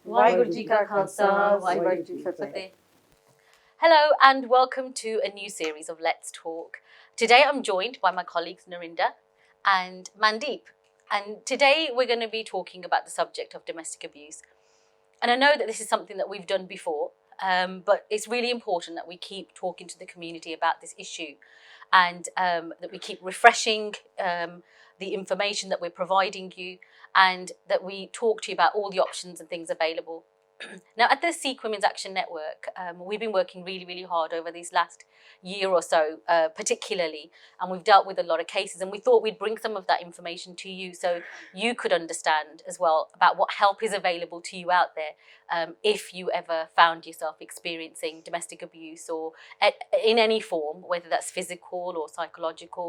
ਵਾਹਿਗੁਰੂ ਜੀ ਕਾ ਖਾਲਸਾ, ਵਾਹਿਗੁਰੂ ਜੀ ਕੀ ਫਤਿਹ. Hello and welcome to a new series of Let's Talk. Today I'm joined by my colleagues Narinda and Mandeep. And today we're going to be talking about the subject of domestic abuse. And I know that this is something that we've done before, but it's really important that we keep talking to the community about this issue and that we keep refreshing the information that we're providing you and that we talk to you about all the options and things available. Now, at the Sikh Women's Action Network, we've been working really, really hard over these last year or so, particularly, and we've dealt with a lot of cases, and we thought we'd bring some of that information to you so you could understand as well about what help is available to you out there if you ever found yourself experiencing domestic abuse or in any form, whether that's physical or psychological.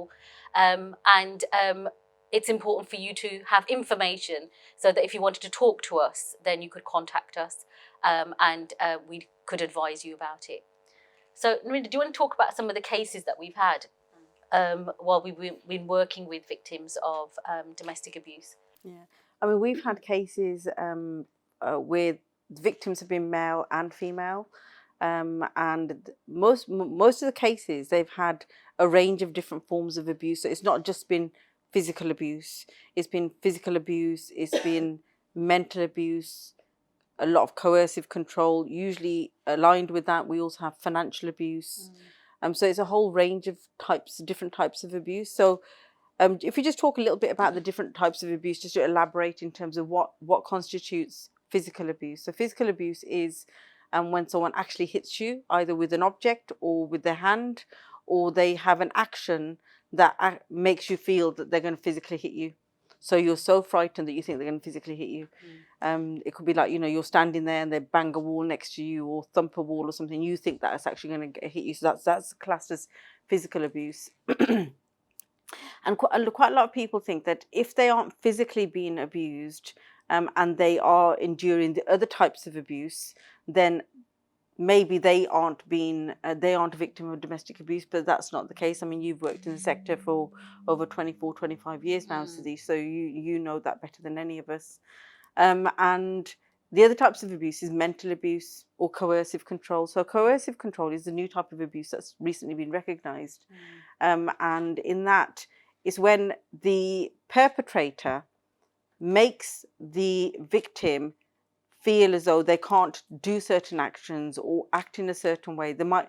It's important for you to have information so that if you wanted to talk to us, then you could contact us and we could advise you about it. So, Narinda, do you want to talk about some of the cases that we've had while we've been working with victims of domestic abuse? Yeah, I mean, we've had cases where victims have been male and female, and most of the cases they've had a range of different forms of abuse. So it's not just been physical abuse, it's been physical abuse, it's been mental abuse, a lot of coercive control. Usually aligned with that, we also have financial abuse. So it's a whole range of different types of abuse. So if we just talk a little bit about the different types of abuse, just to elaborate in terms of what constitutes physical abuse. So physical abuse is when someone actually hits you, either with an object or with their hand, or they have an action that makes you feel that they're going to physically hit you. So you're so frightened that you think they're going to physically hit you. It could be like, you're standing there and they bang a wall next to you or thump a wall or something. You think that's actually going to hit you. So that's classed as physical abuse. And quite a lot of people think that if they aren't physically being abused and they are enduring the other types of abuse, then maybe they aren't a victim of domestic abuse, but that's not the case. I mean, you've worked in the sector for over 24, 25 years now, Sudhi, so you know that better than any of us. And the other types of abuse is mental abuse or coercive control. So coercive control is a new type of abuse that's recently been recognised. And in that is when the perpetrator makes the victim feel as though they can't do certain actions or act in a certain way. The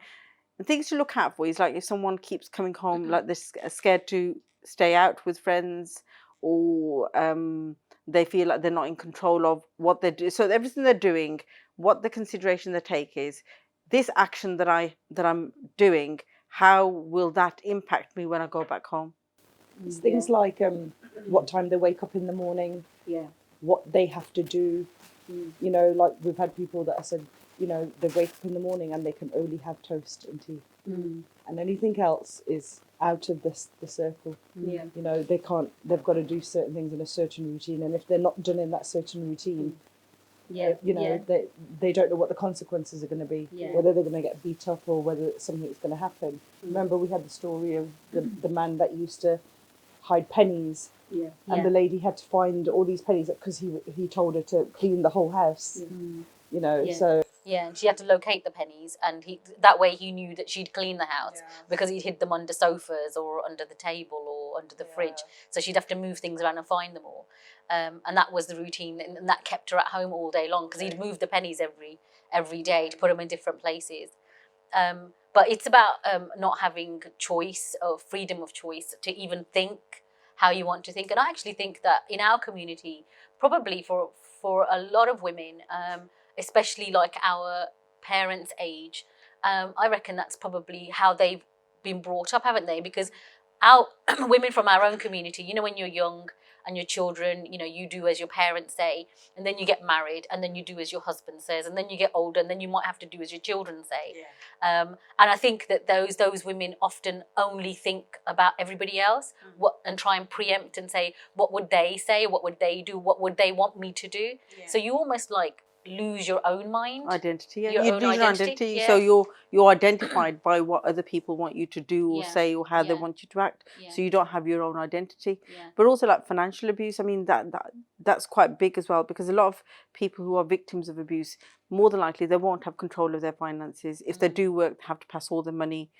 things to look out for is like if someone keeps coming home like they're scared to stay out with friends, or they feel like they're not in control of what they do. So everything they're doing, what the consideration they take is, this action that I'm doing, how will that impact me when I go back home? It's things like what time they wake up in the morning, what they have to do. Like we've had people that have said, they wake up in the morning and they can only have toast and tea. And anything else is out of the circle. They've got to do certain things in a certain routine, and if they're not done in that certain routine, they don't know what the consequences are going to be, whether they're going to get beat up or whether something is going to happen. Remember, we had the story of the man that used to hide pennies. And the lady had to find all these pennies because he told her to clean the whole house. So and she had to locate the pennies, and that way he knew that she'd clean the house because he'd hid them under sofas or under the table or under the fridge. So she'd have to move things around and find them all. And that was the routine, and that kept her at home all day long because he'd move the pennies every day to put them in different places. But it's about not having choice or freedom of choice to even think how you want to think. And I actually think that in our community, probably for a lot of women, especially like our parents' age, I reckon that's probably how they've been brought up, haven't they? Because our women from our own community, when you're young and your children, you do as your parents say, and then you get married, and then you do as your husband says, and then you get older, and then you might have to do as your children say. And I think that those women often only think about everybody else, and try and preempt and say, what would they say? What would they do? What would they want me to do? So you almost like lose your own mind, identity. Yeah, your you own lose your identity. identity. Yeah. So you're identified by what other people want you to do or Yeah. say or how they Yeah. want you to act. Yeah. So you don't have your own identity. Yeah. But also like financial abuse. I mean that's quite big as well, because a lot of people who are victims of abuse, more than likely they won't have control of their finances. If they do work, they have to pass all the money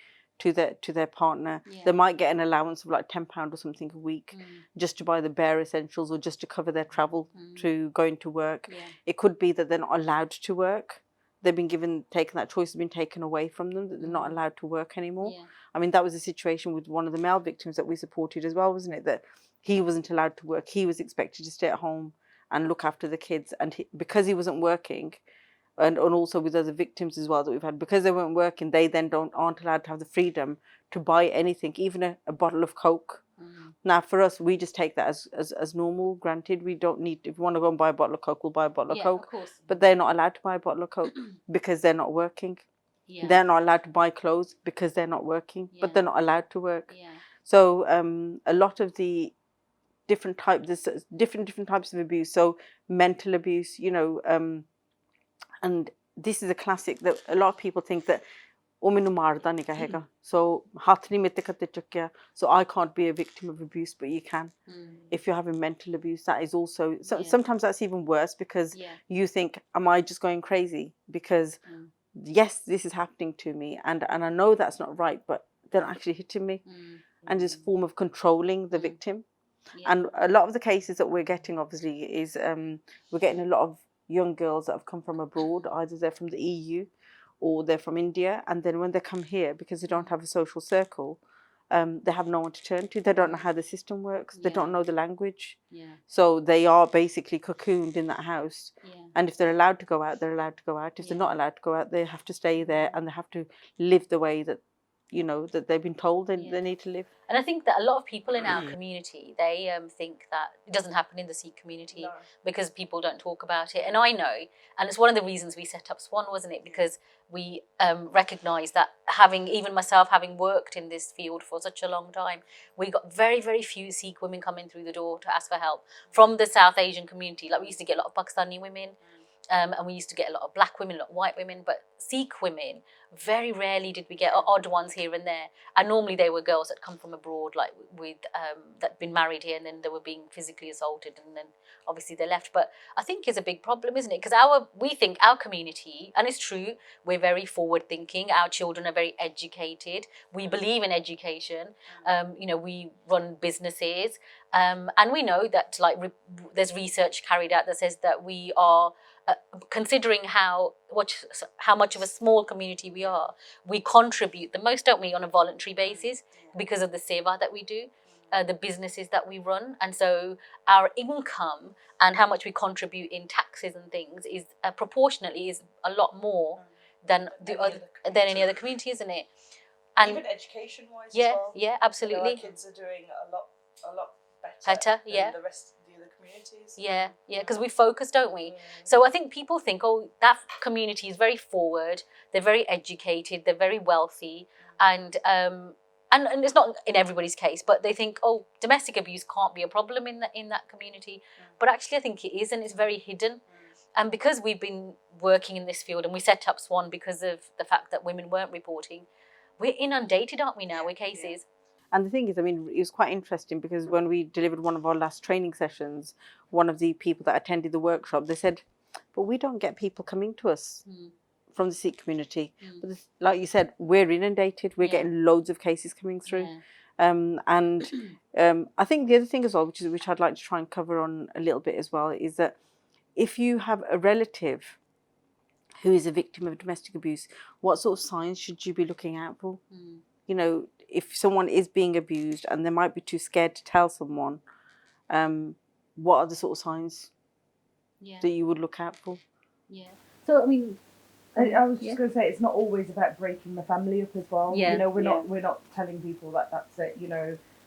to their partner. Yeah. They might get an allowance of like £10 or something a week just to buy the bare essentials or just to cover their travel to going to work. Yeah. It could be that they're not allowed to work. They've been taken that choice has been taken away from them, that they're not allowed to work anymore. Yeah. I mean, that was a situation with one of the male victims that we supported as well, wasn't it? That he wasn't allowed to work. He was expected to stay at home and look after the kids. And because he wasn't working, and also with other victims as well that we've had, because they weren't working, they then aren't allowed to have the freedom to buy anything, even a bottle of Coke. Now for us, we just take that as normal, granted. We don't need, if you want to go and buy a bottle of Coke, we'll buy a bottle of Coke. Of course. But they're not allowed to buy a bottle of Coke because they're not working. Yeah. They're not allowed to buy clothes because they're not working, but they're not allowed to work. Yeah. So a lot of the different types, there's different types of abuse. So mental abuse, and this is a classic that a lot of people think that so so I can't be a victim of abuse, but you can. If you're having mental abuse, that is also sometimes that's even worse, because you think, am I just going crazy? Because yes, this is happening to me, and I know that's not right, but they're actually hitting me. And it's a form of controlling the victim. And a lot of the cases that we're getting, obviously, is we're getting a lot of young girls that have come from abroad. Either they're from the EU or they're from India, and then when they come here, because they don't have a social circle, they have no one to turn to. They don't know how the system works. They don't know the language. So they are basically cocooned in that house. And if they're allowed to go out, they're allowed to go out. If they're not allowed to go out, they have to stay there, and they have to live the way that that they've been told they need to live. And I think that a lot of people in our community, they think that it doesn't happen in the Sikh community because people don't talk about it. And I know, and it's one of the reasons we set up SWAN, wasn't it? Because we recognise that even myself, having worked in this field for such a long time, we got very, very few Sikh women coming through the door to ask for help from the South Asian community. Like we used to get a lot of Pakistani women. And we used to get a lot of black women, a lot of white women, but Sikh women, very rarely did we get odd ones here and there. And normally they were girls that come from abroad, like with that been married here, and then they were being physically assaulted, and then obviously they left. But I think it's a big problem, isn't it? Because we think our community, and it's true, we're very forward thinking. Our children are very educated. We believe in education. We run businesses, and we know that there's research carried out that says that we are. Considering how much of a small community we are, we contribute the most, don't we, on a voluntary basis because of the seva that we do, the businesses that we run, and so our income and how much we contribute in taxes and things is proportionately is a lot more than any other community, isn't it? And even education-wise, as yeah, well. yeah, absolutely. Our kids are doing a lot better than the rest of the other communities. Yeah, because we focus, don't we? So I think people think, oh, that community is very forward, they're very educated, they're very wealthy, and it's not in everybody's case, but they think, oh, domestic abuse can't be a problem in that community. But actually I think it is, and it's very hidden. And because we've been working in this field, and we set up SWAN because of the fact that women weren't reporting, we're inundated, aren't we now, with cases? And the thing is, I mean, it was quite interesting because when we delivered one of our last training sessions, one of the people that attended the workshop, they said, but we don't get people coming to us from the Sikh community. But like you said, we're inundated. We're getting loads of cases coming through. I think the other thing as well, which I'd like to try and cover on a little bit as well, is that if you have a relative who is a victim of domestic abuse, what sort of signs should you be looking out for? If someone is being abused and they might be too scared to tell someone, what are the sort of signs that you would look out for? Yeah. So, I mean, I was just going to say, it's not always about breaking the family up as well. Yeah. We're not telling people that that's it.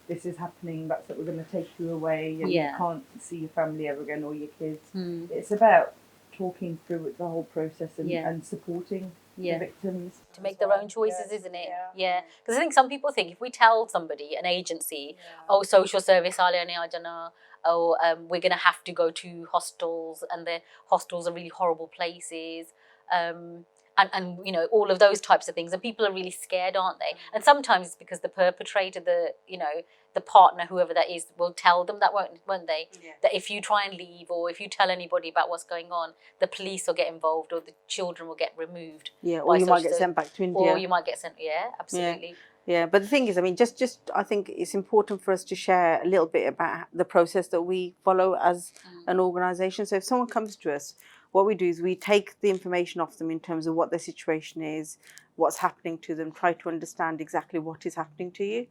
This is happening. That's it. We're going to take you away, and you can't see your family ever again or your kids. It's about talking through the whole process and supporting the victims to make their own choices, isn't it? Yeah. Because I think some people think if we tell somebody, an agency, oh, social service, I don't know, oh, we're going to have to go to hostels, and the hostels are really horrible places. And you know, all of those types of things, and people are really scared, aren't they? And sometimes it's because the perpetrator, the partner, whoever that is, will tell them that, won't they? That if you try and leave, or if you tell anybody about what's going on, the police will get involved, or the children will get removed. Yeah, or you might get sent back to India. Or you might get sent. Yeah, absolutely. Yeah, but the thing is, I mean, just I think it's important for us to share a little bit about the process that we follow as an organisation. So if someone comes to us, what we do is we take the information off them in terms of what their situation is, what's happening to them, try to understand exactly what is happening to you.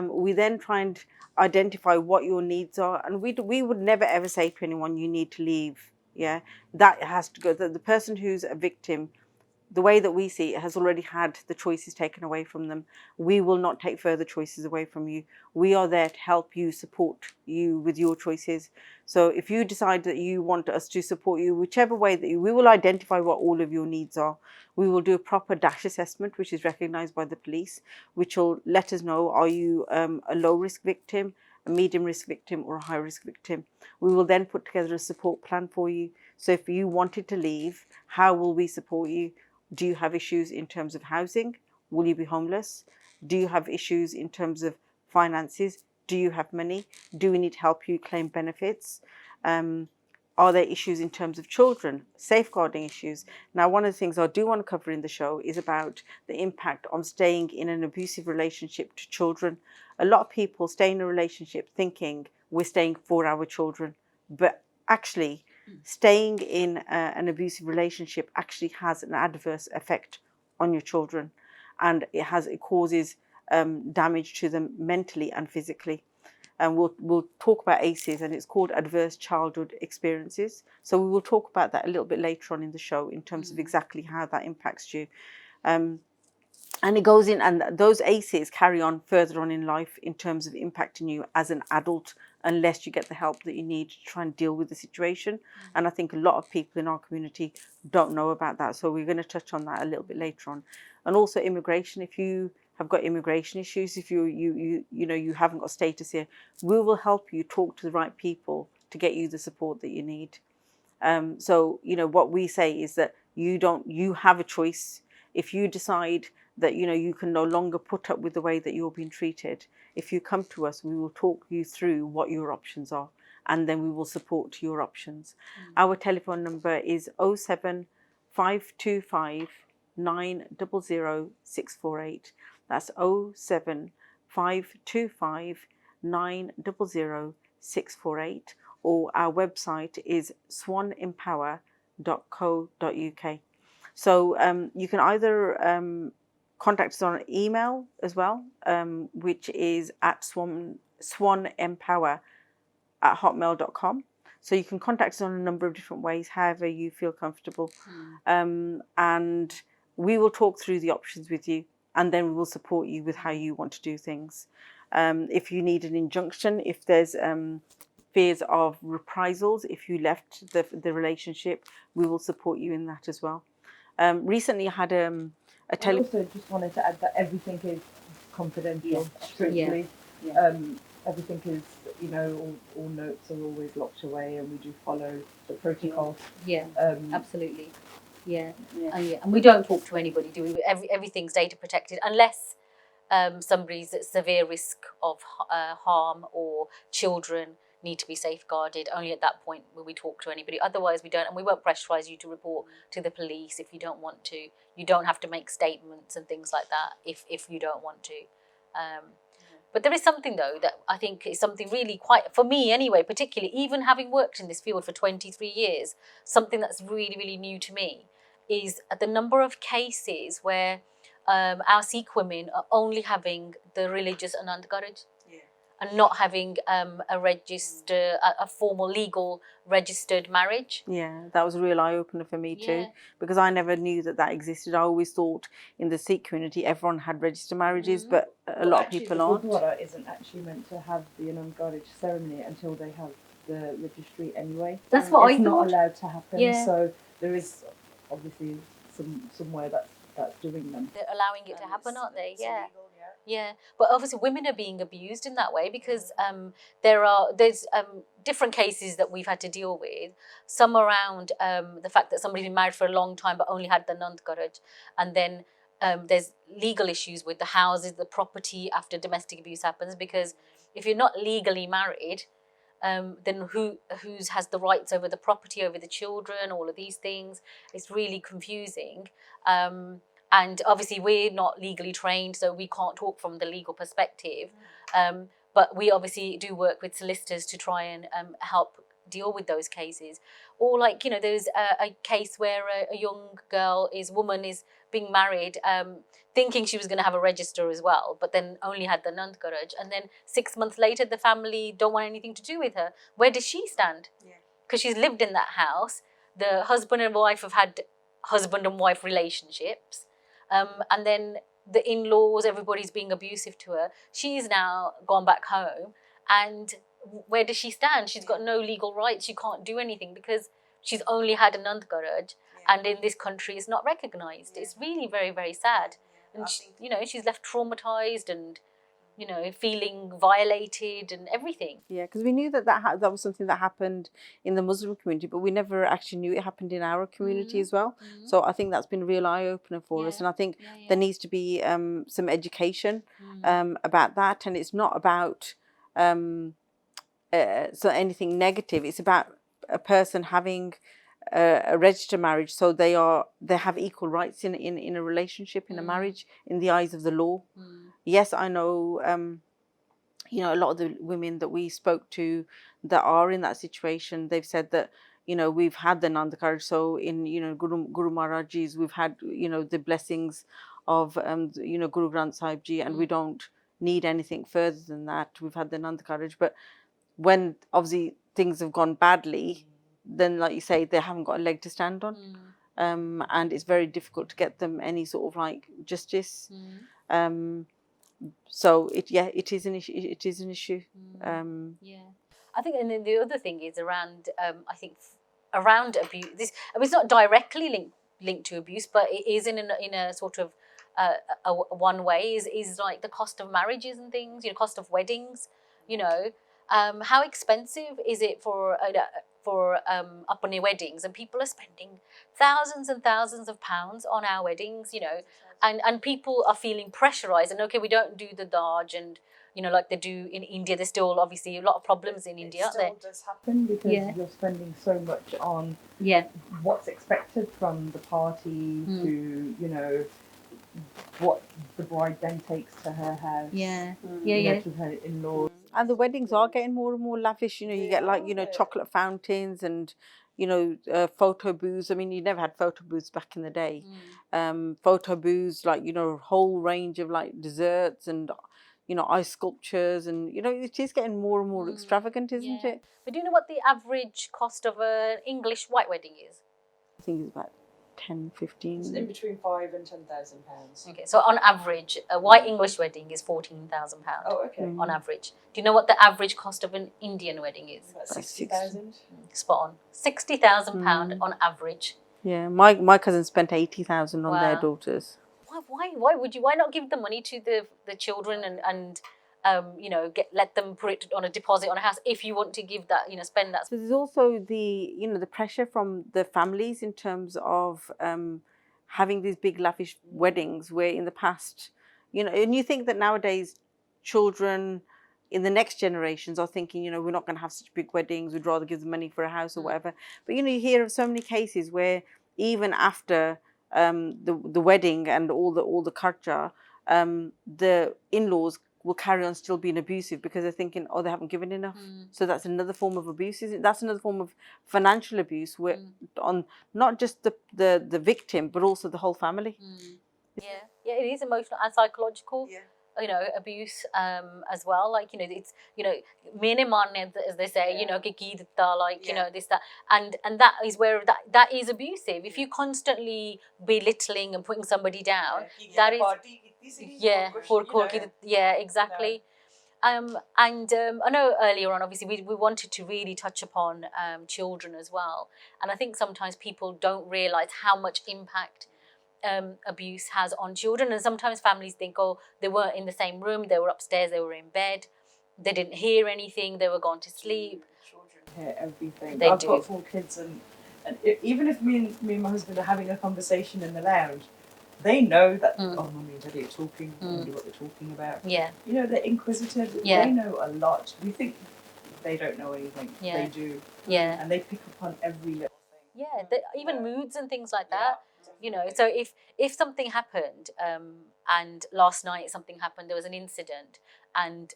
We then try and identify what your needs are, and we would never ever say to anyone, you need to leave. Yeah, that has to go. The person who's a victim, the way that we see it, has already had the choices taken away from them. We will not take further choices away from you. We are there to help you, support you with your choices. So if you decide that you want us to support you, whichever way that we will identify what all of your needs are. We will do a proper DASH assessment, which is recognised by the police, which will let us know, are you a low risk victim, a medium risk victim, or a high risk victim. We will then put together a support plan for you. So if you wanted to leave, how will we support you? Do you have issues in terms of housing? Will you be homeless? Do you have issues in terms of finances? Do you have money? Do we need to help you claim benefits? Are there issues in terms of children? Safeguarding issues. Now, one of the things I do want to cover in the show is about the impact on staying in an abusive relationship to children. A lot of people stay in a relationship thinking we're staying for our children, but actually staying in an abusive relationship actually has an adverse effect on your children, and it causes damage to them mentally and physically. And we'll talk about ACEs, and it's called Adverse Childhood Experiences. So we will talk about that a little bit later on in the show in terms of exactly how that impacts you. And it goes in, and those ACEs carry on further on in life in terms of impacting you as an adult, unless you get the help that you need to try and deal with the situation. And I think a lot of people in our community don't know about that. So we're going to touch on that a little bit later on. And also immigration. If you have got immigration issues, if you haven't got status here, we will help you talk to the right people to get you the support that you need. So what we say is that you have a choice. If you decide that you can no longer put up with the way that you're being treated, if you come to us, we will talk you through what your options are, and then we will support your options. Our telephone number is 07525 900 648. That's 07525 900 648. Or our website is swanempower.co.uk. So you can either contact us on email as well, which is at swanempower@hotmail.com. So you can contact us on a number of different ways, however you feel comfortable. And we will talk through the options with you, and then we will support you with how you want to do things. If you need an injunction, if there's fears of reprisals, if you left the relationship, we will support you in that as well. Recently I had a I also just wanted to add that everything is confidential, strictly. Everything is, all notes are always locked away, and we do follow the protocol. Absolutely. And we don't talk to anybody, do we? Everything's data protected, unless somebody's at severe risk of harm, or children need to be safeguarded. Only at that point will we talk to anybody. Otherwise we don't, and we won't pressurize you to report to the police if you don't want to. You don't have to make statements and things like that if you don't want to. But there is something though that I think is something really quite, for me anyway, particularly even having worked in this field for 23 years, something that's really, really new to me is the number of cases where our Sikh women are only having the religious undergarage, and not having a formal legal registered marriage. Yeah, that was a real eye-opener for me too, because I never knew that existed. I always thought in the Sikh community everyone had registered marriages, but a lot of people aren't. The Gurdwara isn't actually meant to have the Anandgaraj ceremony until they have the registry anyway. That's what I thought. It's not allowed to happen, so there is obviously somewhere that's that's doing them. They're allowing it to happen, aren't they? Yeah. Yeah, but obviously women are being abused in that way because there's different cases that we've had to deal with. Some around the fact that somebody's been married for a long time but only had the nandgaraj, and then there's legal issues with the houses, the property after domestic abuse happens. Because if you're not legally married, then who has the rights over the property, over the children, all of these things? It's really confusing. And obviously we're not legally trained, so we can't talk from the legal perspective. But we obviously do work with solicitors to try and help deal with those cases. Or like, there's a case where a young woman is being married, thinking she was going to have a register as well, but then only had the nandgaraj. And then 6 months later, the family don't want anything to do with her. Where does she stand? Because she's lived in that house. The husband and wife have had husband and wife relationships. And then the in-laws, everybody's being abusive to her. She's now gone back home, and where does she stand? She's got no legal rights. She can't do anything because she's only had a nandgaraj, and in this country it's not recognised. It's really very, very sad. And she's left traumatised and feeling violated and everything. Yeah, because we knew that was something that happened in the Muslim community, but we never actually knew it happened in our community as well. So I think that's been a real eye-opener for us, and I think there needs to be some education about that. And it's not about so anything negative. It's about a person having a registered marriage, so they have equal rights in a relationship, in a marriage, in the eyes of the law. Yes, I know. A lot of the women that we spoke to that are in that situation, they've said that we've had the nandgaraj. So in Guru Maharaj's, we've had the blessings of Guru Granth Sahib Ji, and we don't need anything further than that. We've had the nandgaraj, but when obviously things have gone badly, then like you say, they haven't got a leg to stand on, and it's very difficult to get them any sort of like justice. So it is an issue. It is an issue. I think, and then the other thing is around around abuse. It's not directly linked to abuse, but it is in a sort of one way is like the cost of marriages and things. Cost of weddings. How expensive is it for upper weddings, and people are spending thousands and thousands of pounds on our weddings, and people are feeling pressurized, and okay, we don't do the Daj, and like they do in India. There's still obviously a lot of problems in India. It still does happen because you're spending so much on what's expected from the party to what the bride then takes to her house. To her in-laws. And the weddings are getting more and more lavish. You get like chocolate fountains and photo booths. I mean, you never had photo booths back in the day. Photo booths, like a whole range of like desserts and ice sculptures, and it is getting more and more extravagant, isn't it? But do you know what the average cost of an English white wedding is? I think it's about 10, 15. It's in between £5,000 and £10,000. Okay, so on average, a white English wedding is £14,000. Oh, okay. On average. Do you know what the average cost of an Indian wedding is? About 60,000. Spot on. £60,000 on average. Yeah, my cousin spent 80,000 on their daughters. Why not give the money to the children and let them put it on a deposit on a house if you want to give that, spend that. So there's also the pressure from the families in terms of having these big lavish weddings, where in the past, and you think that nowadays children in the next generations are thinking, we're not going to have such big weddings, we'd rather give them money for a house or whatever. But you hear of so many cases where even after the wedding and all the kharcha, the in-laws will carry on still being abusive because they're thinking, they haven't given enough. So that's another form of abuse. That's another form of financial abuse where on not just the victim but also the whole family. Yeah, it is emotional and psychological. Abuse as well. Like it's mene maanne, as they say. Ki ditta, like this, that, and that is where that is abusive. If you constantly belittling and putting somebody down, that is exactly. And I know earlier on, obviously, we wanted to really touch upon children as well. And I think sometimes people don't realise how much impact abuse has on children. And sometimes families think, oh, they weren't in the same room, they were upstairs, they were in bed, they didn't hear anything, they were gone to sleep. Children hear everything. They I've do. got 4 kids, and even if me and my husband are having a conversation in the lounge, they know that, oh, mummy and daddy are talking, I wonder what they're talking about. Yeah. You know, they're inquisitive, they know a lot. We think they don't know anything, they do. Yeah. And they pick up on every little thing. Yeah, even moods and things like that. You know, so if something happened, and last night something happened, there was an incident, and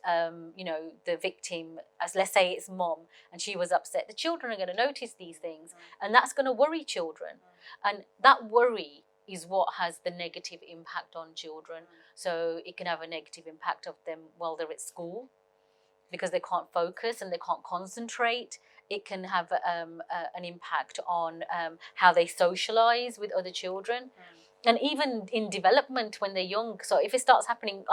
you know, the victim, as let's say it's mom, and she was upset, the children are going to notice these things, and that's going to worry children, and that worry is what has the negative impact on children. So it can have a negative impact of them while they're at school, because they can't focus and they can't concentrate. It can have an impact on how they socialize with other children, and even in development when they're young. So if it starts happening,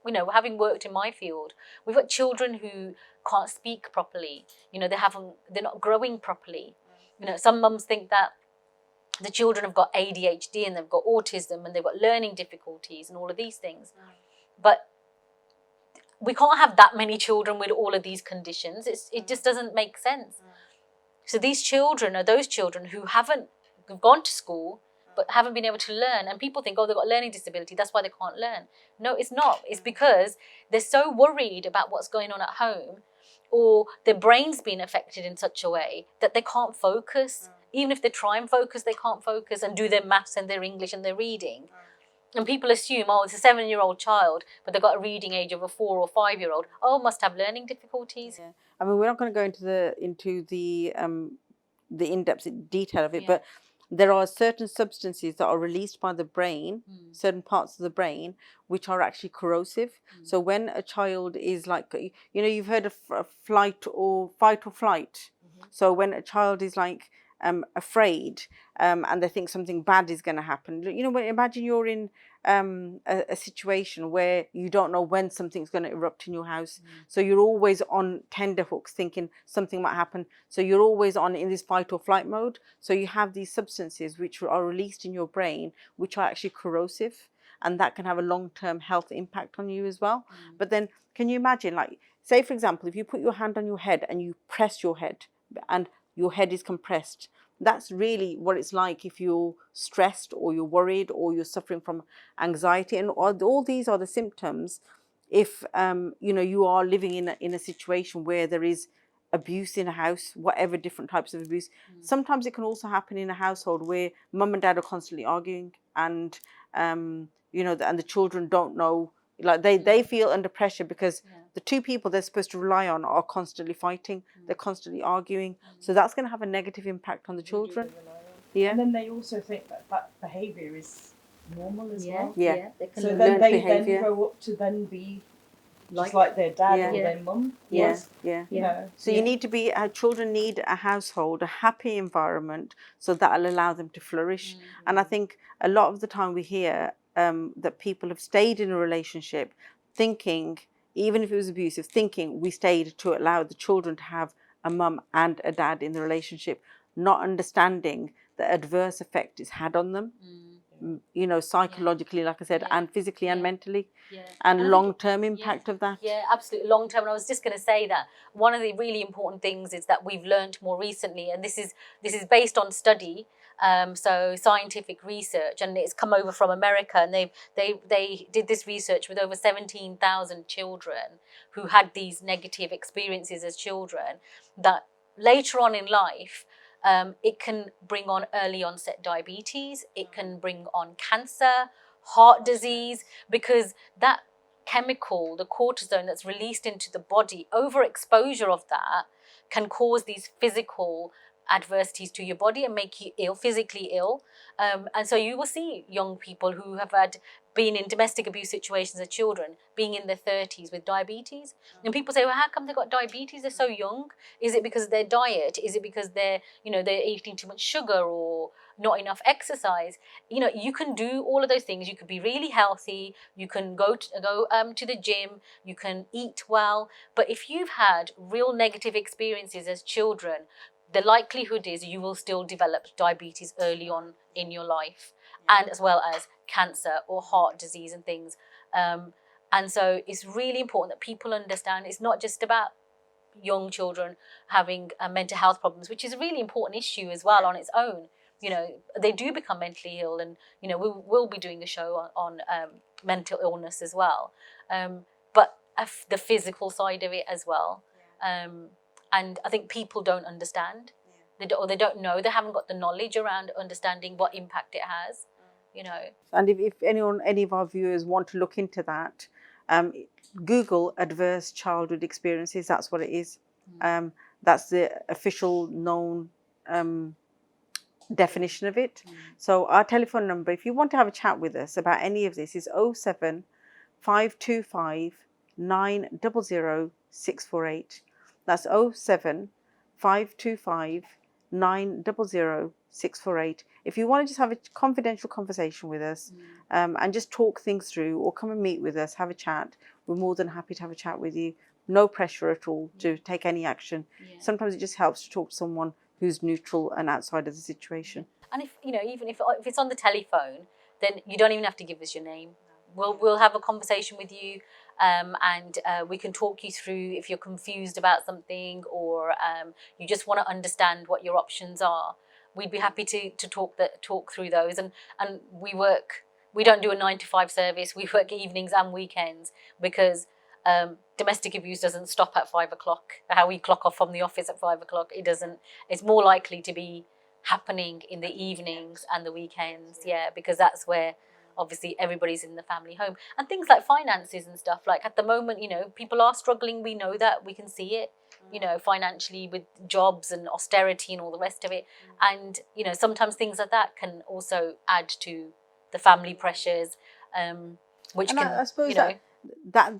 you know, having worked in my field, we've got children who can't speak properly. You know, they're not growing properly. You know, some mums think that the children have got ADHD and they've got autism and they've got learning difficulties and all of these things, but we can't have that many children with all of these conditions. It just doesn't make sense. So these children are those children who haven't gone to school but haven't been able to learn. And people think, oh, they've got a learning disability, that's why they can't learn. No, it's not. It's because they're so worried about what's going on at home, or their brain's been affected in such a way that they can't focus. Even if they try and focus, they can't focus and do their maths and their English and their reading. And people assume, oh, it's a 7-year-old child, but they've got a reading age of a 4 or 5-year-old. Oh, must have learning difficulties. Yeah. I mean, we're not going to go into the in-depth detail of it, but there are certain substances that are released by the brain, certain parts of the brain, which are actually corrosive. So when a child is like, you know, you've heard of fight or flight. So when a child is like afraid and they think something bad is going to happen, you know, imagine you're in a situation where you don't know when something's going to erupt in your house. So you're always on tenterhooks thinking something might happen. So you're always in this fight or flight mode. So you have these substances which are released in your brain, which are actually corrosive, and that can have a long-term health impact on you as well. But then can you imagine, like, say for example, if you put your hand on your head and you press your head and your head is compressed, that's really what it's like if you're stressed or you're worried or you're suffering from anxiety. And all these are the symptoms if you know, you are living in a situation where there is abuse in a house, whatever different types of abuse. Sometimes it can also happen in a household where mum and dad are constantly arguing, and you know, and the children don't know, like they feel under pressure because the two people they're supposed to rely on are constantly fighting, they're constantly arguing. So that's going to have a negative impact on the children. And then they also think that behaviour is normal as well. They can So learn then they behaviour. then grow up to then be just like their dad or their mum was. You know. So you need to be, children need a household, a happy environment, so that'll allow them to flourish. And I think a lot of the time we hear that people have stayed in a relationship thinking, even if it was abusive, thinking we stayed to allow the children to have a mum and a dad in the relationship, not understanding the adverse effect it's had on them, you know, psychologically, like I said, and physically and mentally, and long-term impact of that. Yeah, absolutely, long-term. And I was just going to say that one of the really important things is that we've learned more recently, and this is based on study, so scientific research, and it's come over from America, and they did this research with over 17,000 children who had these negative experiences as children, that later on in life, it can bring on early onset diabetes, it can bring on cancer, heart disease, because that chemical, the cortisone that's released into the body, overexposure of that can cause these physical adversities to your body and make you ill, physically ill. And so you will see young people who have been in domestic abuse situations as children being in their 30s with diabetes. And people say, well, how come they got diabetes? They're so young. Is it because of their diet? Is it because they're eating too much sugar or not enough exercise? You know, you can do all of those things. You could be really healthy. You can go to the gym. You can eat well. But if you've had real negative experiences as children, the likelihood is you will still develop diabetes early on in your life, and as well as cancer or heart disease and things. And so it's really important that people understand it's not just about young children having mental health problems, which is a really important issue as well on its own. You know, they do become mentally ill, and you know, we'll be doing a show on mental illness as well, but the physical side of it as well. And I think people don't understand. They don't know. They haven't got the knowledge around understanding what impact it has. You know. And if any of our viewers want to look into that, Google adverse childhood experiences. That's what it is. That's the official known definition of it. So our telephone number, if you want to have a chat with us about any of this, is 07 525 900 648. That's 07 525 900 648. If you want to just have a confidential conversation with us and just talk things through, or come and meet with us, have a chat, we're more than happy to have a chat with you. No pressure at all to take any action. Sometimes it just helps to talk to someone who's neutral and outside of the situation. And if you know, even if it's on the telephone, then you don't even have to give us your name. We'll have a conversation with you, and we can talk you through if you're confused about something, or you just want to understand what your options are. We'd be happy to talk through those. And we don't do a 9 to 5 service. We work evenings and weekends because domestic abuse doesn't stop at 5 o'clock. How we clock off from the office at 5 o'clock, it doesn't. It's more likely to be happening in the evenings and the weekends, because that's where obviously everybody's in the family home. And things like finances and stuff, like at the moment, you know, people are struggling. We know that, we can see it, you know, financially with jobs and austerity and all the rest of it. And, you know, sometimes things like that can also add to the family pressures, which and can, I suppose, you know,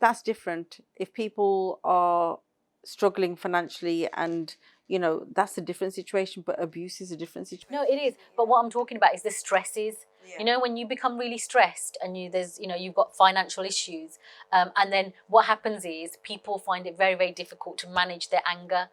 that's different. If people are struggling financially, and you know, that's a different situation, but abuse is a different situation. No, it is. But what I'm talking about is the stresses. You know, when you become really stressed and you've got financial issues, and then what happens is people find it very, very difficult to manage their anger,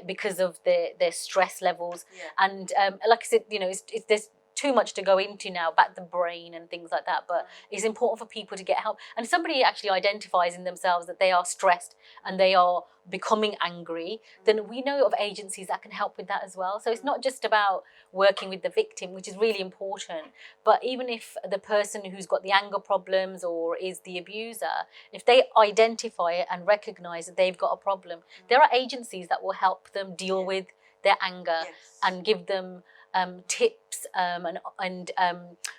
because of their stress levels. And like I said, you know, there's too much to go into now about the brain and things like that, but it's important for people to get help. And if somebody actually identifies in themselves that they are stressed and they are becoming angry, then we know of agencies that can help with that as well. So it's not just about working with the victim, which is really important, but even if the person who's got the anger problems or is the abuser, if they identify it and recognize that they've got a problem, there are agencies that will help them deal with their anger and give them tips and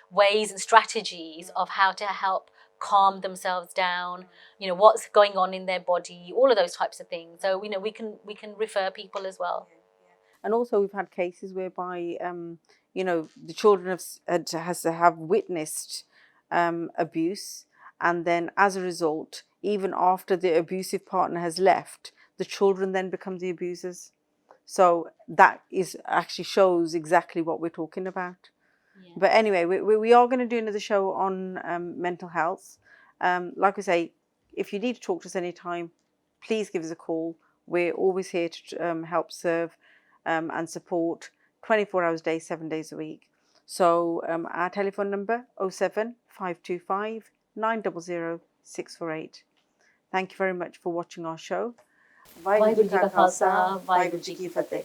ways and strategies of how to help calm themselves down, you know, what's going on in their body, all of those types of things. So, you know, we can refer people as well. And also we've had cases whereby, you know, the children have witnessed abuse, and then as a result, even after the abusive partner has left, the children then become the abusers. So that actually shows exactly what we're talking about. But anyway, we are going to do another show on mental health. Like I say, if you need to talk to us anytime, please give us a call. We're always here to help serve and support 24 hours a day, 7 days a week. So our telephone number, 07 525 900 648. Thank you very much for watching our show. Waheguru ji ਕਾ ਖਾਲਸਾ, ਵਾਹਿਗੁਰੂ ਜੀ ਕੀ ਫਤਿਹ।